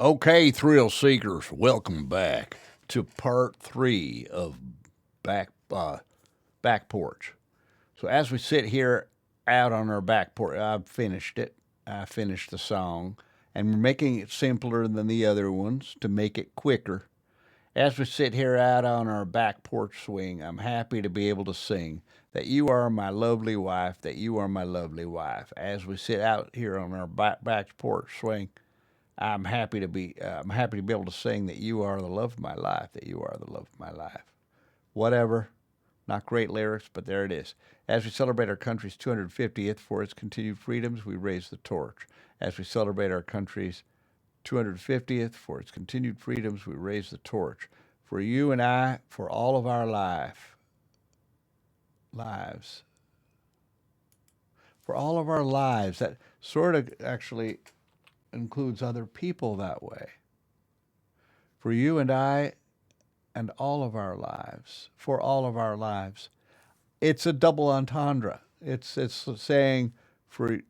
Okay, thrill seekers, welcome back to part three of back back porch. So as we sit here out on our back porch, I've finished it. I finished the song, and we're making it simpler than the other ones to make it quicker. As we sit here out on our back porch swing, I'm happy to be able to sing that you are my lovely wife, that you are my lovely wife. As we sit out here on our back porch swing, I'm happy to be able to sing that you are the love of my life, that you are the love of my life. Whatever, not great lyrics, but there it is. As we celebrate our country's 250th for its continued freedoms, we raise the torch. As we celebrate our country's 250th for its continued freedoms, we raise the torch. For you and I, for all of our lives, for all of our lives. That sort of actually includes other people that way. For you and I, and all of our lives, for all of our lives. It's a double entendre. It's saying for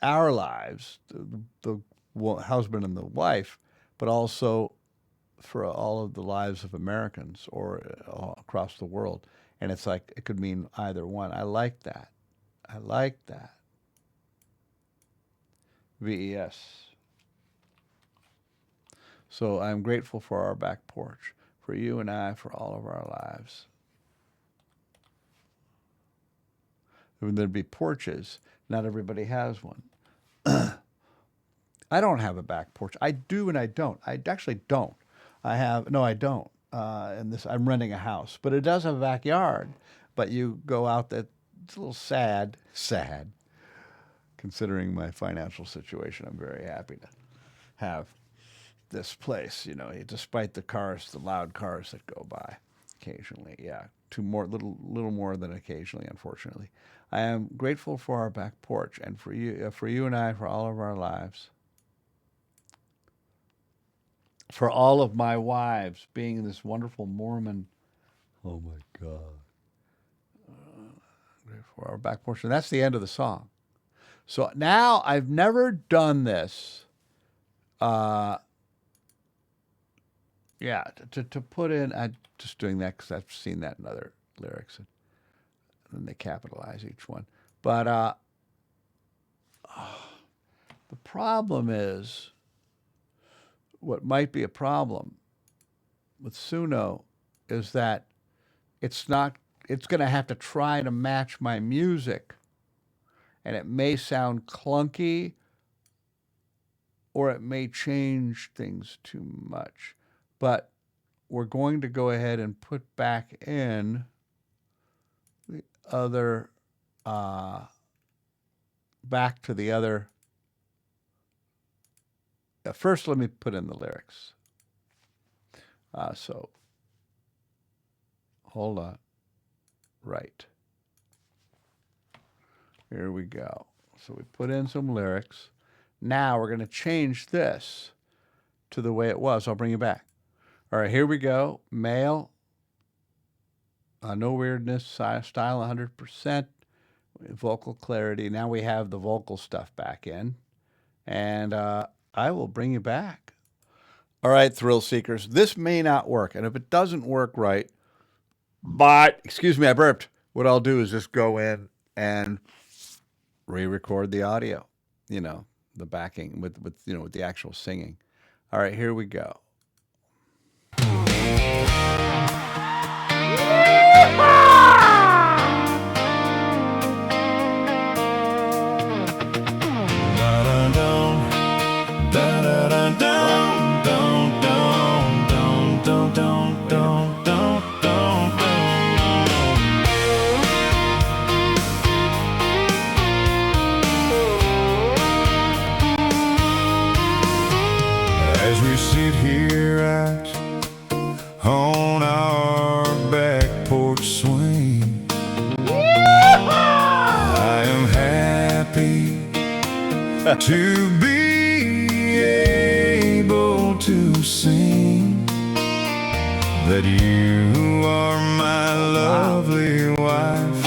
our lives, the husband and the wife, but also for all of the lives of Americans or across the world. And it's like it could mean either one. I like that. I like that. VES. So I'm grateful for our back porch, for you and I, for all of our lives. There'd be porches. Not everybody has one. I don't have a back porch. I do and I don't. I actually don't. I don't. And this, I'm renting a house, but it does have a backyard. But you go out there, it's a little sad. Considering my financial situation, I'm very happy to have this place, despite the loud cars that go by occasionally. Yeah, little more than occasionally, unfortunately. I am grateful for our back porch and for you and I, for all of our lives, for all of my wives being this wonderful Mormon. Oh my God! For our back porch, and that's the end of the song. So now I've never done this. Yeah, to put in, I'm just doing that because I've seen that in other lyrics, and then they capitalize each one. But the problem is, what might be a problem with Suno is that it's not. It's going to have to try to match my music, and it may sound clunky, or it may change things too much. But we're going to go ahead and put back in the other, back to the other. First, let me put in the lyrics. So, hold on. Right. Here we go. So we put in some lyrics. Now we're going to change this to the way it was. I'll bring you back. All right, here we go. Male, no weirdness, style 100%, vocal clarity. Now we have the vocal stuff back in, and I will bring you back. All right, thrill seekers, this may not work, and if it doesn't work right, excuse me, I burped. What I'll do is just go in and re-record the audio, the backing with the actual singing. All right, here we go. As we sit here out on our back porch swing, I am happy to be able to sing that you are my lovely wife,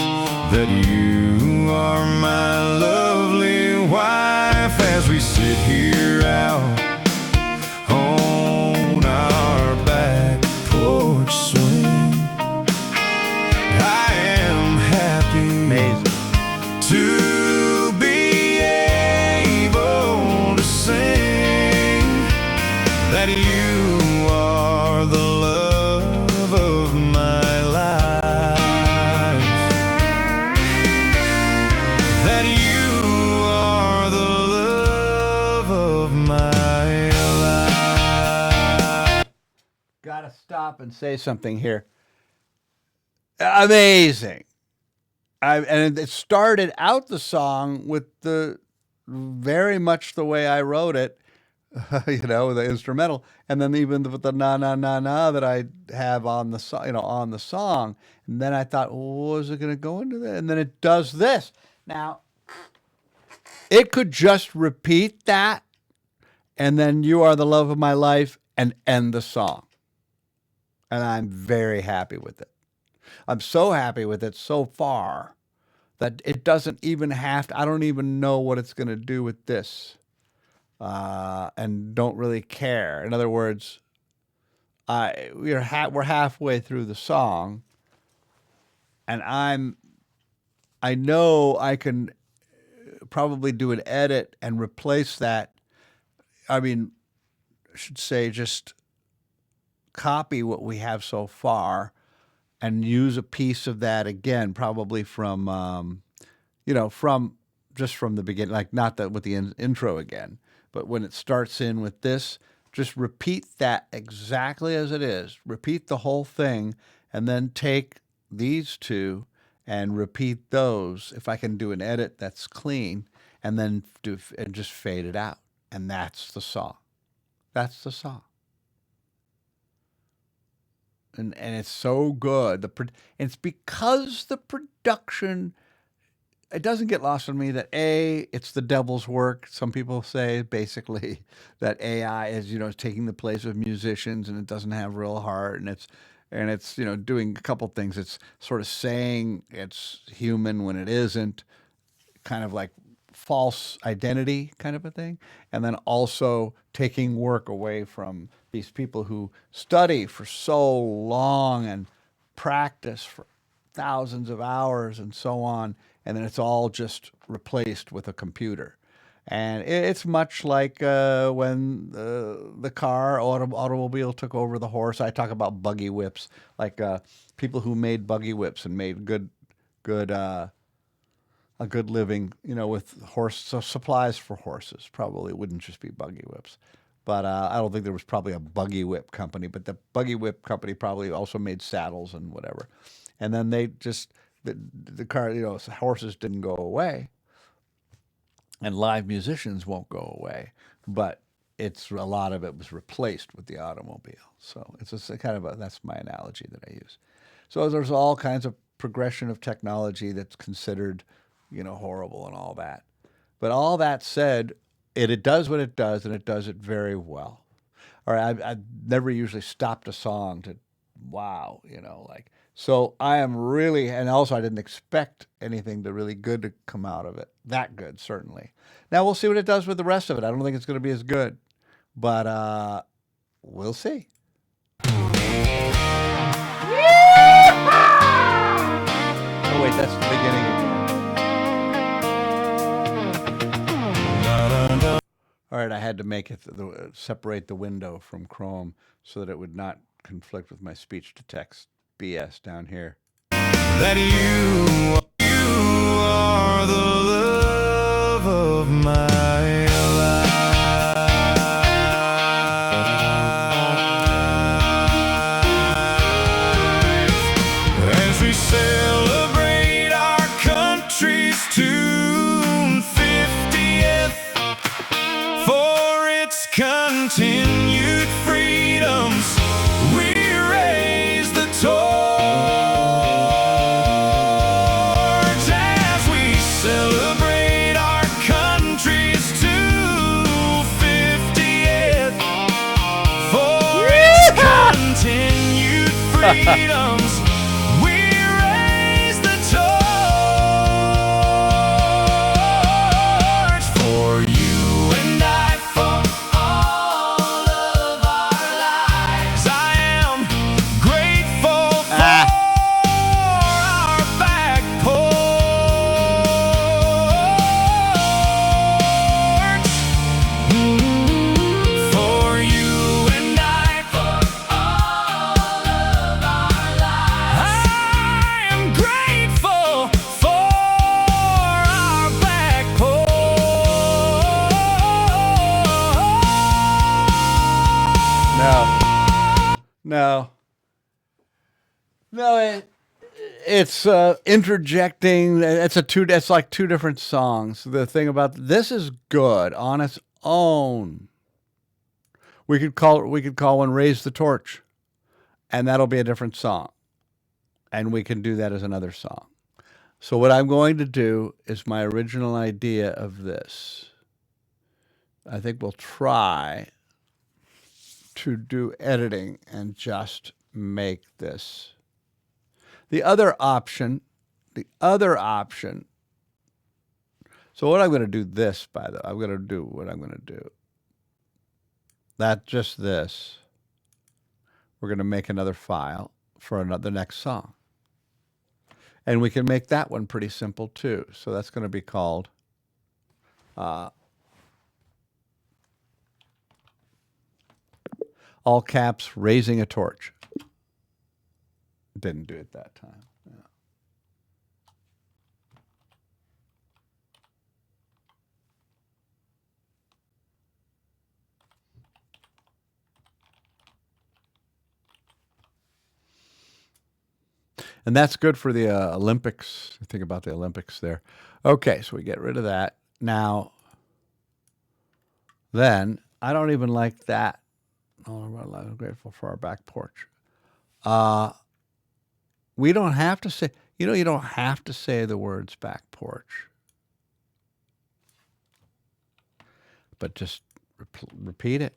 that you are my lovely wife. As we sit here out stop and say something here. Amazing. And it started out the song with the very much the way I wrote it, the instrumental, and then even with the na na na na that I have on the on the song. And then I thought, well, is it going to go into that? And then it does this. Now, it could just repeat that, and then "You Are the Love of My Life" and end the song. And I'm very happy with it. I'm so happy with it so far that it doesn't even have to, I don't even know what it's going to do with this, and don't really care. In other words, we're halfway through the song, and I know I can probably do an edit and replace that. I mean, I should say just copy what we have so far and use a piece of that again, probably from, from the beginning, like not that with the intro again, but when it starts in with this, just repeat that exactly as it is. Repeat the whole thing, and then take these two and repeat those. If I can do an edit that's clean, and then just fade it out, and that's the song. That's the song. And it's so good. It's because the production, it doesn't get lost on me that it's the devil's work. Some people say basically that AI is taking the place of musicians, and it doesn't have real heart, and it's doing a couple things. It's sort of saying it's human when it isn't, kind of like false identity kind of a thing, and then also taking work away from these people who study for so long and practice for thousands of hours and so on, and then it's all just replaced with a computer. And it's much like when the automobile took over the horse. I talk about buggy whips, like people who made buggy whips and made a good living, with supplies for horses. Probably wouldn't just be buggy whips. But I don't think there was probably a buggy whip company, but the buggy whip company probably also made saddles and whatever. And then they just, the car, horses didn't go away, and live musicians won't go away, but a lot of it was replaced with the automobile. So it's a kind of that's my analogy that I use. So there's all kinds of progression of technology that's considered, horrible and all that. But all that said, it does what it does, and it does it very well. All right, I've never usually stopped a song to, wow, So I am really, and also I didn't expect anything really good to come out of it. That good, certainly. Now we'll see what it does with the rest of it. I don't think it's going to be as good, but we'll see. Oh wait, that's the beginning again. All right, I had to make it separate the window from Chrome so that it would not conflict with my speech to text BS down here. That you are the love of my life. As we celebrate our country's 250th for its continued freedoms, we raise the torch as we celebrate our country's 250th for its continued freedoms. We raise the torch for you and I, for all of our lives. I am grateful for our back porch. For you and I, for all of our lives. I am grateful for our back porch. No. No, it's interjecting. It's like two different songs. The thing about this is good on its own. We could call one "Raise the Torch," and that'll be a different song, and we can do that as another song. So what I'm going to do is my original idea of this. I think we'll try to do editing and just make this. The other option. So what I'm going to do this, by the way, I'm going to do what I'm going to do. That just this. We're going to make another file for the next song. And we can make that one pretty simple too. So that's going to be called all caps, Raising a Torch. Didn't do it that time. Yeah. And that's good for the Olympics. Think about the Olympics there. Okay, so we get rid of that. Now, then, I don't even like that. Oh, I'm grateful for our back porch. We don't have to say, you don't have to say the words back porch. But just repeat it.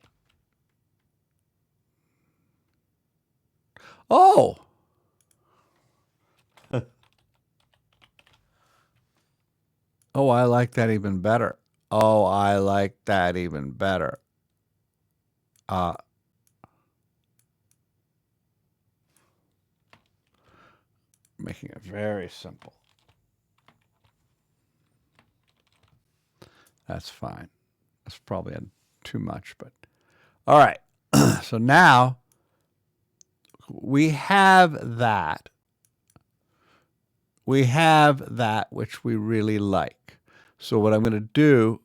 Oh! Oh, I like that even better. Oh, I like that even better. Making it very simple. That's fine. That's probably too much, but all right. So now we have that. We have that which we really like. So what I'm going to do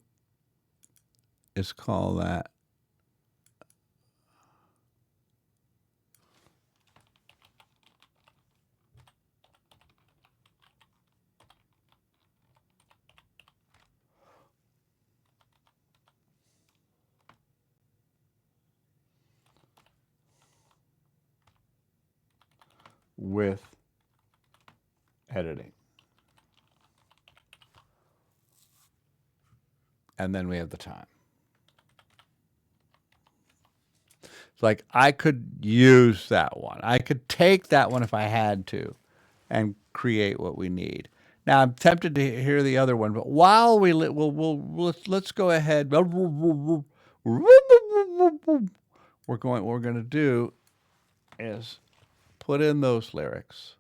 is call that with editing. And then we have the time. It's like I could use that one. I could take that one if I had to and create what we need. Now I'm tempted to hear the other one, but while let's go ahead. What we're going to do is put in those lyrics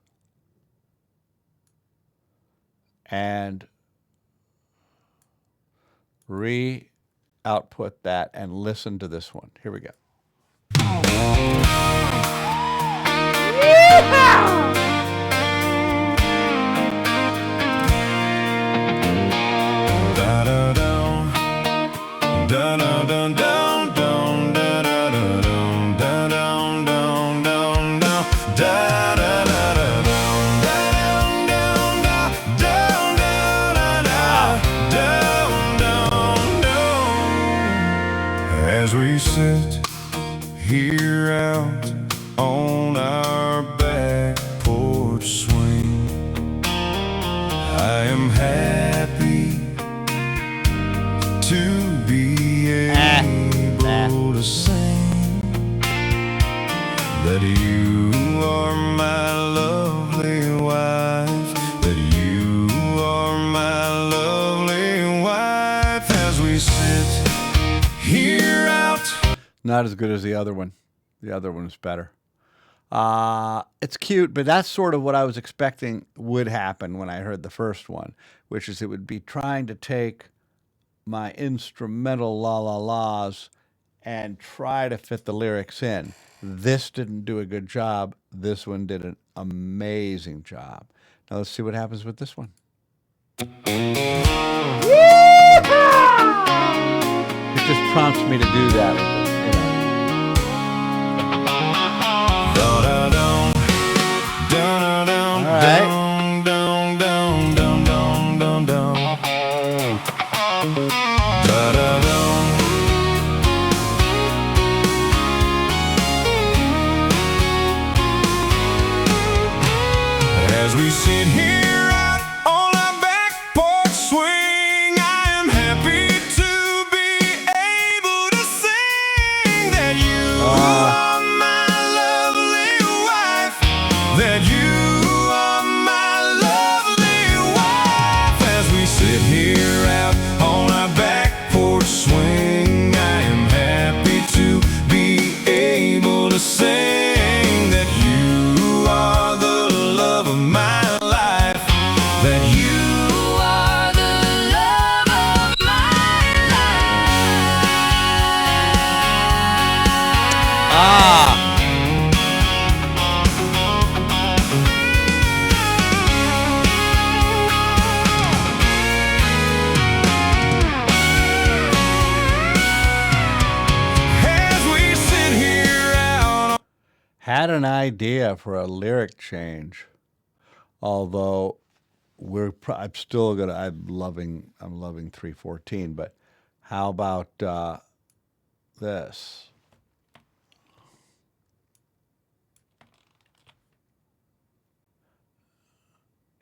and re-output that and listen to this one. Here we go. As we sit here out on our back porch swing, I am happy to be able to sing that you are my lovely wife, that you are my lovely wife. As we sit here out. Not as good as the other one. The other one is better. It's cute, but that's sort of what I was expecting would happen when I heard the first one, which is it would be trying to take my instrumental la-la-las and try to fit the lyrics in. This didn't do a good job. This one did an amazing job. Now let's see what happens with this one. It just prompts me to do that with this, Da da da Had an idea for a lyric change, although I'm still gonna. I'm loving 314. But how about this?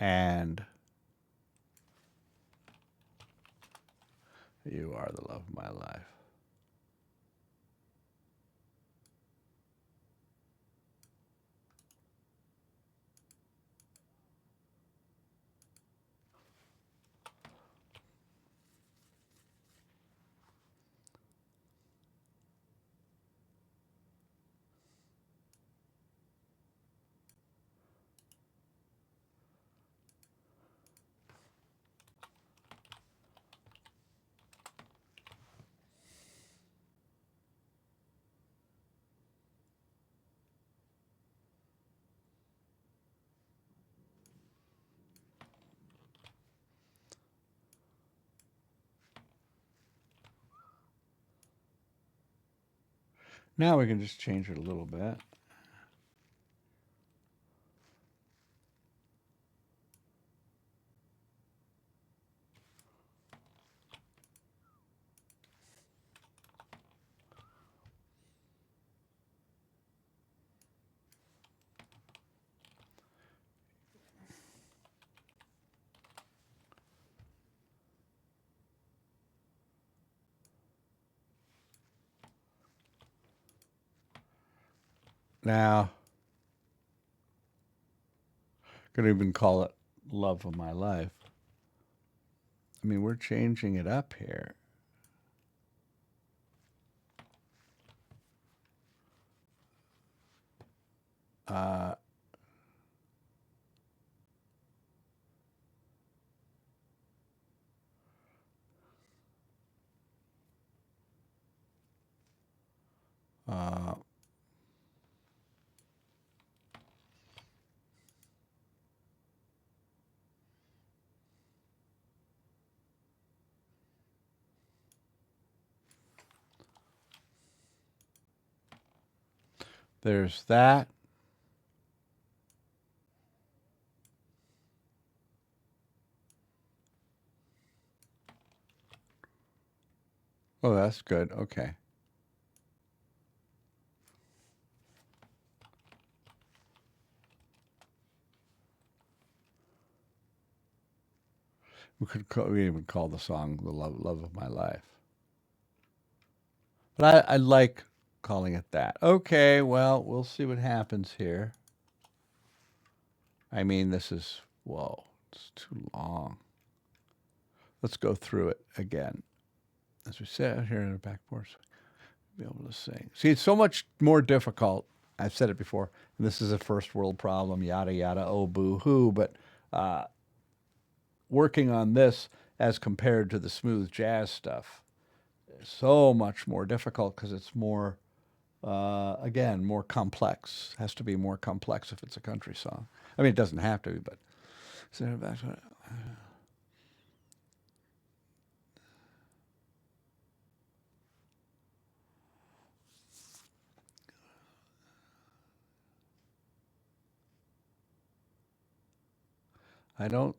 And you are the love of my life. Now we can just change it a little bit. Now, could even call it love of my life. I mean, we're changing it up here. Uh, uh, there's that. Oh, that's good. Okay. We even call the song "The Love of My Life." But I like calling it that. Okay, well, we'll see what happens here. I mean, this is, whoa, it's too long. Let's go through it again. As we sit out here in the back porch, be able to sing. See, it's so much more difficult. I've said it before. And this is a first world problem, yada, yada, oh, boo hoo. But working on this as compared to the smooth jazz stuff is so much more difficult because it's more, again, more complex. Has to be more complex if it's a country song. I mean, it doesn't have to be, but. So back to it. I don't.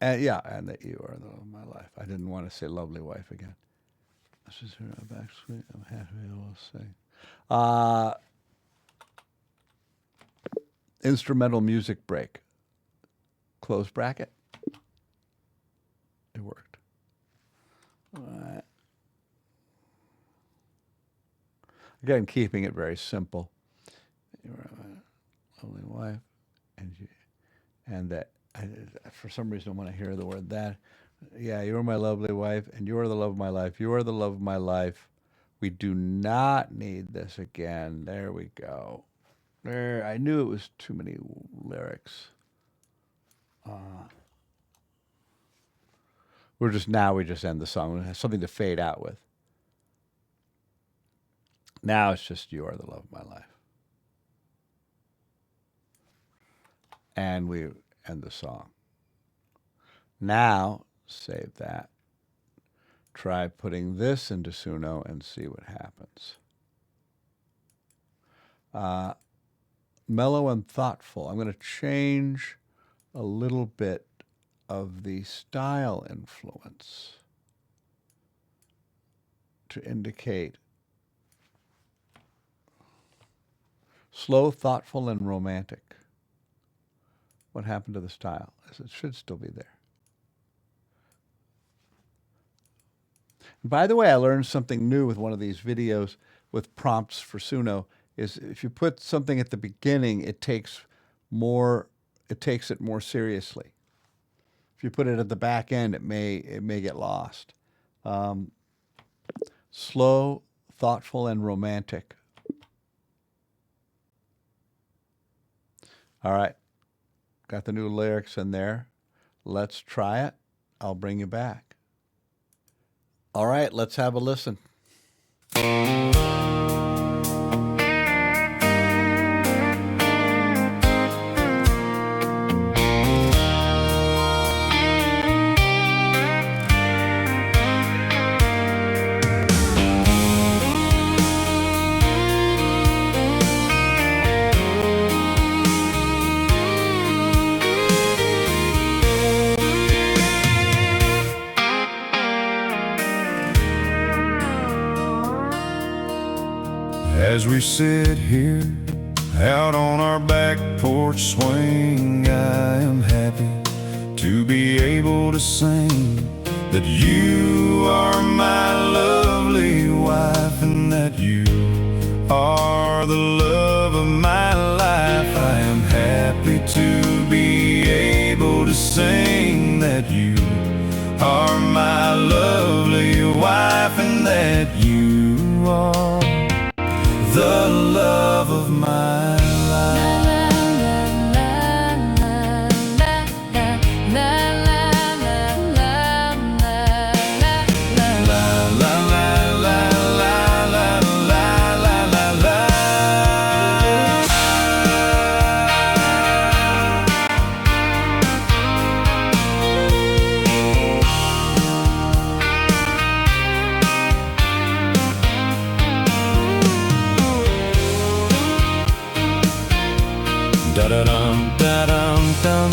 Yeah, and that you are the love of my life. I didn't want to say lovely wife again. This is her back sweet. I'm happy I will sing. Instrumental music break. Close bracket. It worked. All right. Again, keeping it very simple. You are my lovely wife, and that. For some reason, when I hear the word that, yeah, you are my lovely wife, and you are the love of my life. You are the love of my life. We do not need this again. There we go. There, I knew it was too many lyrics. We just end the song. It has something to fade out with. Now it's just you are the love of my life. And we end the song. Now save that. Try putting this into Suno and see what happens. mellow and thoughtful. I'm going to change a little bit of the style influence to indicate slow, thoughtful, and romantic. What happened to the style? It should still be there. By the way, I learned something new with one of these videos with prompts for Suno, is if you put something at the beginning, it takes it more seriously. If you put it at the back end, it may get lost. Slow, thoughtful, and romantic. All right, got the new lyrics in there. Let's try it. I'll bring you back. All right, let's have a listen. As we sit here out on our back porch swing, I am happy to be able to sing that you are my lovely wife and that you are the love of my life. I am happy to be able to sing that you are my lovely wife and that you are the love of my life. Da-da-dum, da-dum, dum.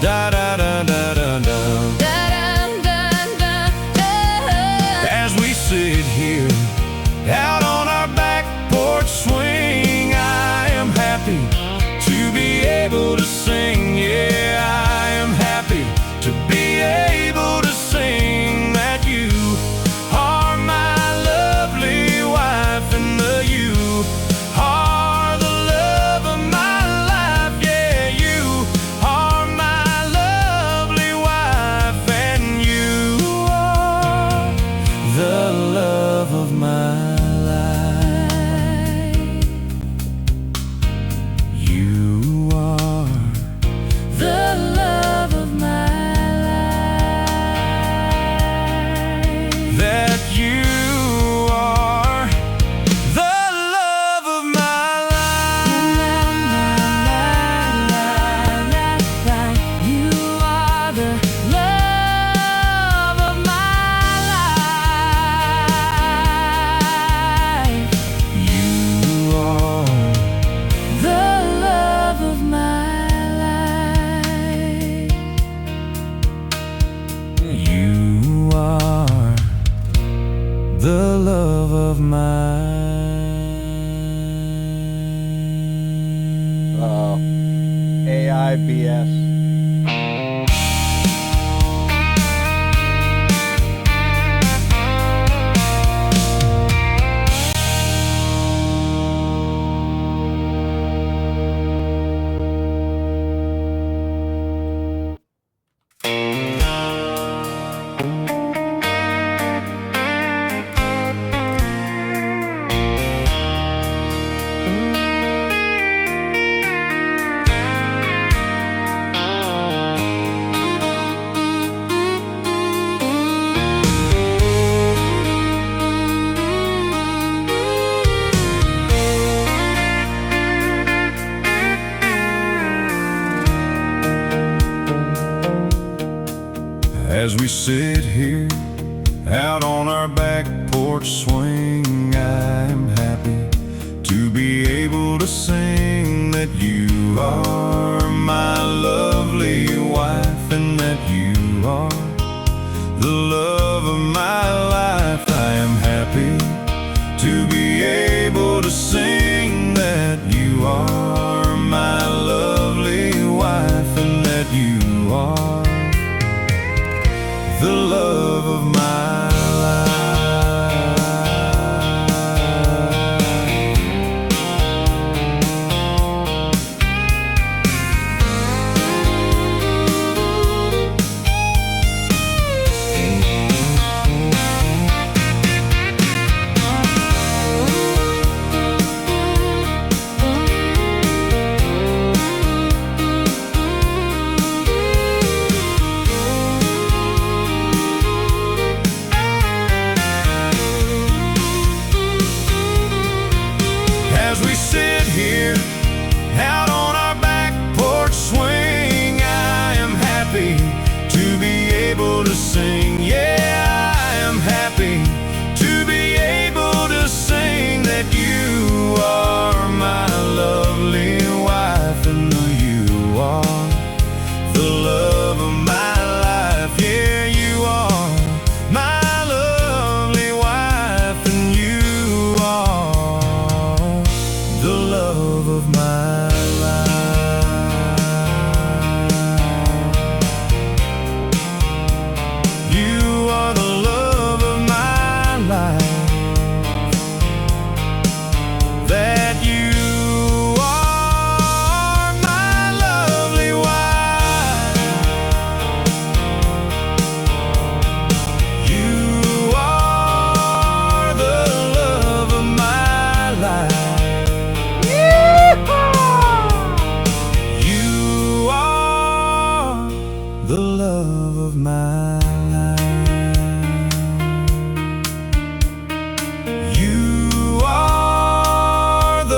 Da-da-da-da-da-dum. As we sit here out on our back porch swing, I am happy to be able to sing. Yeah, I am happy to be able to sing that you are my lovely wife and that you are the love of my AIBS. As we sit here out on our back porch swing, I'm happy to be able to sing that you are my lovely wife, and that you are the love of my life. I am happy to be able to sing that you are my lovely wife, and that you are the love of my life. As we sit here out on our back porch swing, I am happy to be able to sing. Yeah, I am happy to be able to sing that you are my lovely wife, and that you are the love of my life. Yeah, you are my lovely wife, and you are the love of my life. You are the love of my life. That you are my lovely wife. You are the love of my life. You are the love of my life. You are the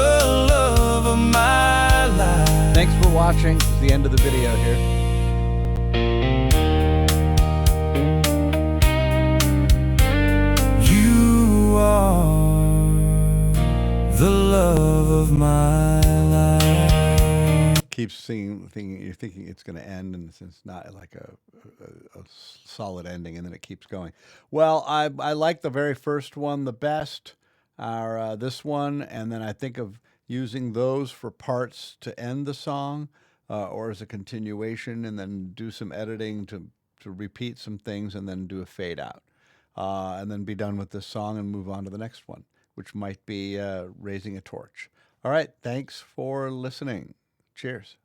love of my life. Thanks for watching. It's the end of the video here. You are the love of my life. Keeps singing, thinking you're thinking it's going to end, and it's not like a solid ending, and then it keeps going. Well, I like the very first one the best, our this one, and then I think of using those for parts to end the song, or as a continuation, and then do some editing to repeat some things, and then do a fade out, and then be done with this song and move on to the next one, which might be raising a torch. All right, thanks for listening. Cheers.